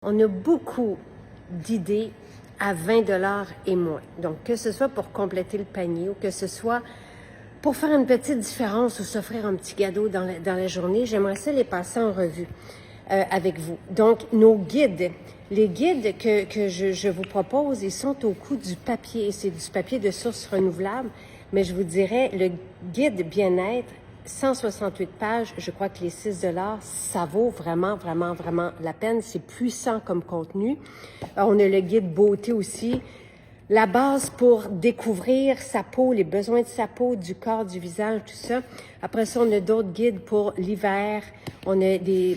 On a beaucoup d'idées à 20 et moins. Donc, que ce soit pour compléter le panier ou que ce soit pour faire une petite différence ou s'offrir un petit cadeau dans la journée, j'aimerais ça les passer en revue avec vous. Donc, nos guides, les guides que je vous propose, ils sont au coût du papier. C'est du papier de source renouvelable, mais je vous dirais, le guide bien-être, 168 pages, je crois que les 6 ça vaut vraiment, vraiment, vraiment la peine. C'est puissant comme contenu. On a le guide beauté aussi. La base pour découvrir sa peau, les besoins de sa peau, du corps, du visage, tout ça. Après ça, on a d'autres guides pour l'hiver. On a des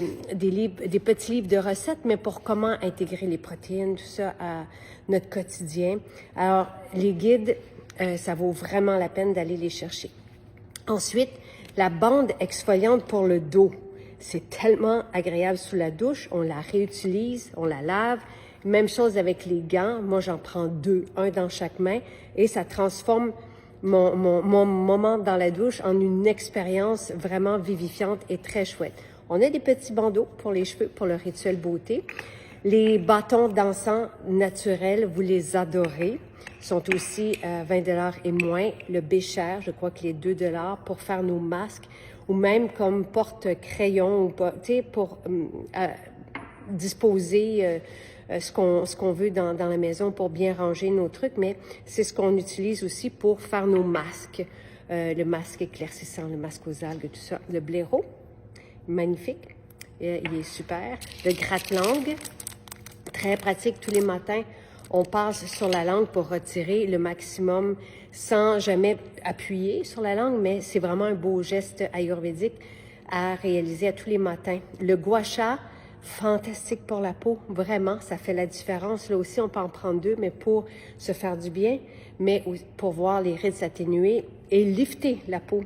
petits livres de recettes, mais pour comment intégrer les protéines, tout ça à notre quotidien. Alors, les guides, ça vaut vraiment la peine d'aller les chercher. Ensuite, la bande exfoliante pour le dos. C'est tellement agréable sous la douche. On la réutilise, on la lave. Même chose avec les gants. Moi, j'en prends 2, un dans chaque main, et ça transforme mon moment dans la douche en une expérience vraiment vivifiante et très chouette. On a des petits bandeaux pour les cheveux, pour le rituel beauté. Les bâtons d'encens naturels, vous les adorez, sont aussi 20 et moins. Le bécher, je crois qu'il est 2 pour faire nos masques, ou même comme porte-crayon, pour disposer ce qu'on veut dans la maison pour bien ranger nos trucs, mais c'est ce qu'on utilise aussi pour faire nos masques. Le masque éclaircissant, le masque aux algues, tout ça. Le blaireau, magnifique, il est super. Le gratte-langue, très pratique tous les matins. On passe sur la langue pour retirer le maximum sans jamais appuyer sur la langue, mais c'est vraiment un beau geste ayurvédique à réaliser à tous les matins. Le gua sha, fantastique pour la peau, vraiment, ça fait la différence. Là aussi, on peut en prendre 2, mais pour se faire du bien, mais pour voir les rides s'atténuer et lifter la peau,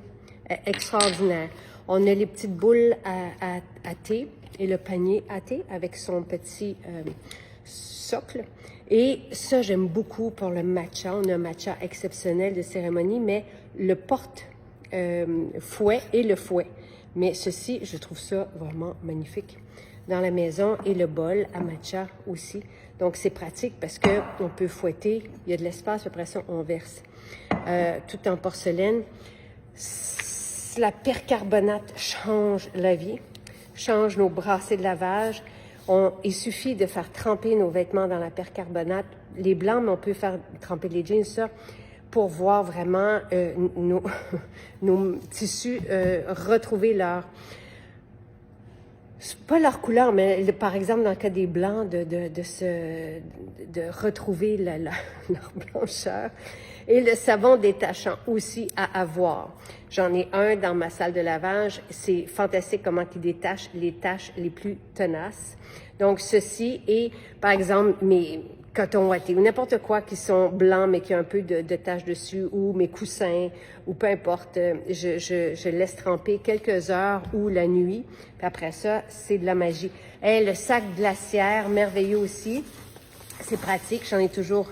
extraordinaire. On a les petites boules à thé et le panier à thé avec son petit socle. Et ça, j'aime beaucoup pour le matcha. On a un matcha exceptionnel de cérémonie, mais le porte-fouet et le fouet. Mais ceci, je trouve ça vraiment magnifique dans la maison, et le bol à matcha aussi. Donc, c'est pratique parce qu'on peut fouetter, il y a de l'espace, après ça, on verse. Tout en porcelaine. La percarbonate change la vie, change nos brassées de lavage. Il suffit de faire tremper nos vêtements dans la percarbonate. Les blancs, mais on peut faire tremper les jeans, ça, pour voir vraiment nos tissus retrouver leur... pas leur couleur, mais par exemple, dans le cas des blancs, de retrouver leur blancheur. Et le savon détachant aussi à avoir. J'en ai un dans ma salle de lavage. C'est fantastique comment il détache les taches les plus tenaces. Donc, ceci est, par exemple, mes cotons ouatés ou n'importe quoi qui sont blancs mais qui ont un peu de taches dessus, ou mes coussins, ou peu importe. Je laisse tremper quelques heures ou la nuit. Puis après ça, c'est de la magie. Et le sac glaciaire, merveilleux aussi. C'est pratique. J'en ai toujours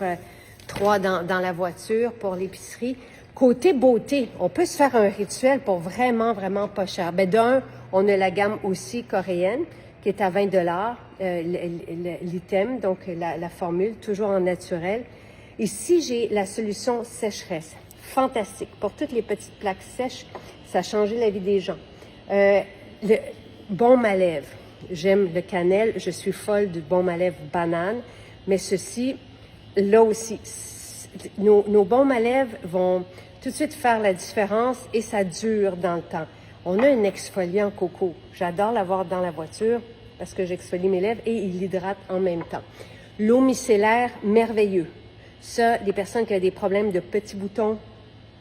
3 dans la voiture pour l'épicerie. Côté beauté, on peut se faire un rituel pour vraiment, vraiment pas cher. Ben d'un, on a la gamme aussi coréenne qui est à 20 l'item, donc la formule, toujours en naturel. Ici, j'ai la solution sécheresse. Fantastique. Pour toutes les petites plaques sèches, ça a changé la vie des gens. Le baume à lèvres. J'aime le cannelle. Je suis folle du baume à lèvres banane. Mais ceci, là aussi, nos baumes à lèvres vont tout de suite faire la différence et ça dure dans le temps. On a un exfoliant coco. J'adore l'avoir dans la voiture parce que j'exfolie mes lèvres et il l'hydrate en même temps. L'eau micellaire, merveilleux. Ça, les personnes qui ont des problèmes de petits boutons,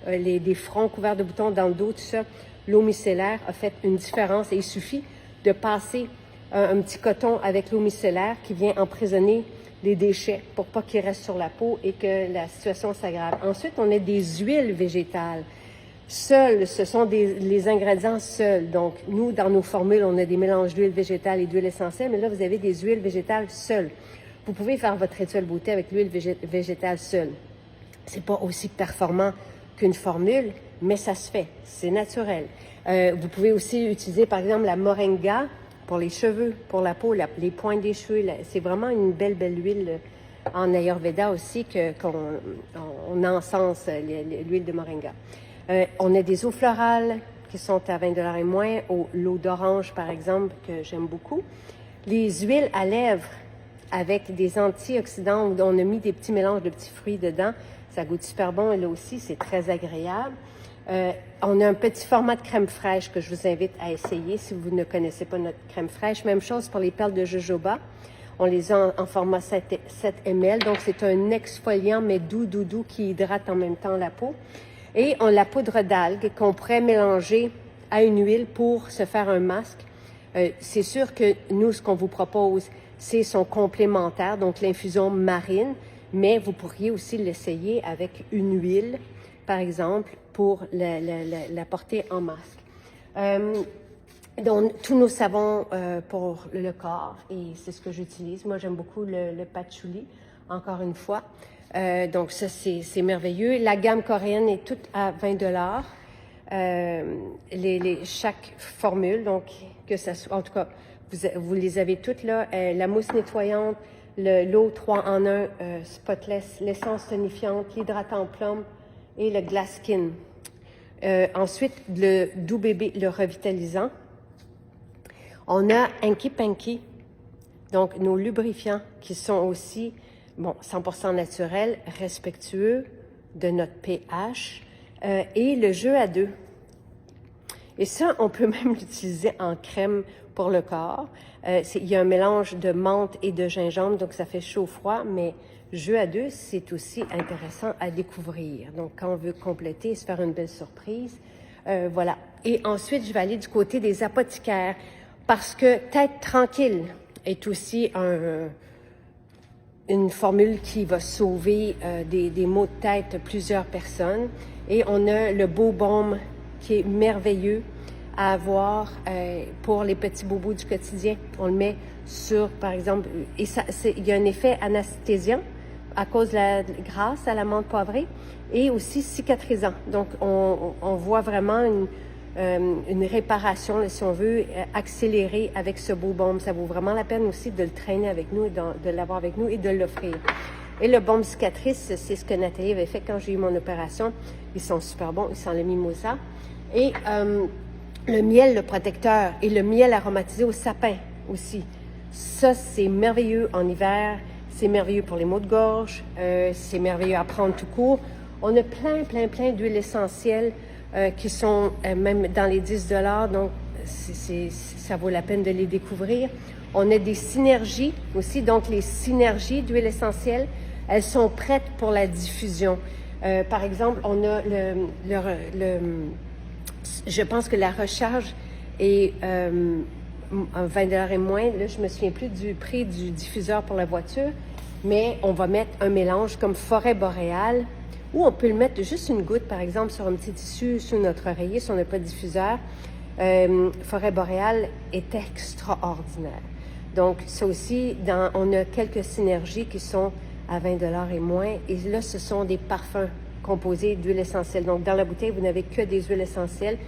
des fronts couverts de boutons dans le dos, tout ça, l'eau micellaire a fait une différence et il suffit de passer un petit coton avec l'eau micellaire qui vient emprisonner les déchets pour pas qu'ils restent sur la peau et que la situation s'aggrave. Ensuite, on a des huiles végétales. Seules, ce sont les ingrédients seuls. Donc, nous, dans nos formules, on a des mélanges d'huile végétale et d'huile essentielle, mais là, vous avez des huiles végétales seules. Vous pouvez faire votre rituel beauté avec l'huile végétale seule. C'est pas aussi performant qu'une formule, mais ça se fait. C'est naturel. Vous pouvez aussi utiliser, par exemple, la moringa pour les cheveux, pour la peau, les pointes des cheveux. C'est vraiment une belle huile en Ayurveda aussi qu'on encense l'huile de moringa. On a des eaux florales qui sont à 20 $ et moins, l'eau d'orange par exemple, que j'aime beaucoup. Les huiles à lèvres avec des antioxydants, où on a mis des petits mélanges de petits fruits dedans. Ça goûte super bon et là aussi, c'est très agréable. On a un petit format de crème fraîche que je vous invite à essayer si vous ne connaissez pas notre crème fraîche. Même chose pour les perles de jojoba. On les a en format 7 ml. Donc, c'est un exfoliant, mais doux qui hydrate en même temps la peau. Et on a la poudre d'algues qu'on pourrait mélanger à une huile pour se faire un masque. C'est sûr que nous, ce qu'on vous propose, c'est son complémentaire, donc l'infusion marine, mais vous pourriez aussi l'essayer avec une huile, par exemple, pour la porter en masque. Donc, tous nos savons pour le corps, et c'est ce que j'utilise. Moi, j'aime beaucoup le patchouli, encore une fois. Donc, ça, c'est merveilleux. La gamme coréenne est toute à 20 $. Chaque formule, donc, que ça soit, en tout cas, vous les avez toutes là. La mousse nettoyante, l'eau 3 en 1, spotless, l'essence tonifiante, l'hydratant plum et le glass skin. Ensuite, le doux bébé, le revitalisant. On a Hanky Panky, donc nos lubrifiants qui sont aussi, 100% naturels, respectueux de notre pH, et le jeu à deux. Et ça, on peut même l'utiliser en crème pour le corps. Il y a un mélange de menthe et de gingembre, donc ça fait chaud-froid, mais jeu à deux, c'est aussi intéressant à découvrir. Donc, quand on veut compléter et se faire une belle surprise, voilà. Et ensuite, je vais aller du côté des apothicaires, parce que Tête tranquille est aussi une formule qui va sauver des maux de tête plusieurs personnes. Et on a le Beau Baume qui est merveilleux à avoir pour les petits bobos du quotidien. On le met sur, par exemple, et il y a un effet anesthésiant à cause grâce à la menthe poivrée et aussi cicatrisant. Donc, on voit vraiment une réparation, si on veut, accélérer avec ce Beau Baume. Ça vaut vraiment la peine aussi de le traîner avec nous, de l'avoir avec nous et de l'offrir. Et le baume cicatrice, c'est ce que Nathalie avait fait quand j'ai eu mon opération. Ils sont super bons, ils sont le mimosa. Et le miel, le protecteur, et le miel aromatisé au sapin aussi. Ça, c'est merveilleux en hiver. C'est merveilleux pour les maux de gorge. C'est merveilleux à prendre tout court. On a plein d'huiles essentielles qui sont même dans les 10 $. Donc, ça vaut la peine de les découvrir. On a des synergies aussi. Donc, les synergies d'huiles essentielles, elles sont prêtes pour la diffusion. Par exemple, on a je pense que la recharge est 20 $ et moins. Là, je me souviens plus du prix du diffuseur pour la voiture, mais on va mettre un mélange comme forêt boréale, ou on peut le mettre juste une goutte, par exemple, sur un petit tissu sous notre oreiller si on n'a pas de diffuseur. Forêt boréale est extraordinaire. Donc, ça aussi, on a quelques synergies qui sont à 20 $ et moins. Et là, ce sont des parfums composés d'huile essentielle. Donc, dans la bouteille, vous n'avez que des huiles essentielles.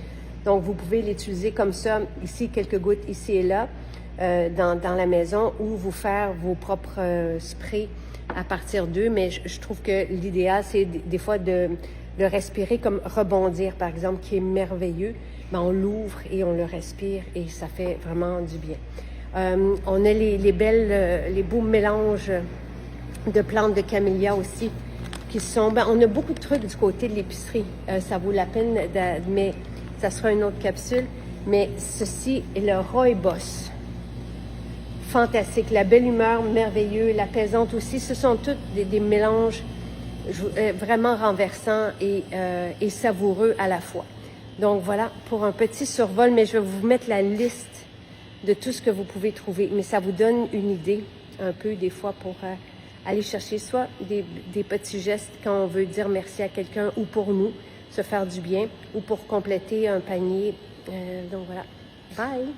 Donc, vous pouvez l'utiliser comme ça, ici, quelques gouttes, ici et là, dans la maison, ou vous faire vos propres sprays à partir d'eux. Mais je trouve que l'idéal, c'est des fois de le respirer comme rebondir, par exemple, qui est merveilleux. Ben, on l'ouvre et on le respire et ça fait vraiment du bien. On a les beaux mélanges de plantes de camélia aussi, qui sont... on a beaucoup de trucs du côté de l'épicerie. Ça vaut la peine, mais ça sera une autre capsule. Mais ceci est le Rooibos. Fantastique. La belle humeur, merveilleux. L'apaisante aussi. Ce sont tous des mélanges vraiment renversants et savoureux à la fois. Donc voilà, pour un petit survol, mais je vais vous mettre la liste de tout ce que vous pouvez trouver. Mais ça vous donne une idée, un peu, des fois, pour aller chercher soit des petits gestes quand on veut dire merci à quelqu'un ou pour nous, se faire du bien, ou pour compléter un panier. Donc voilà. Bye!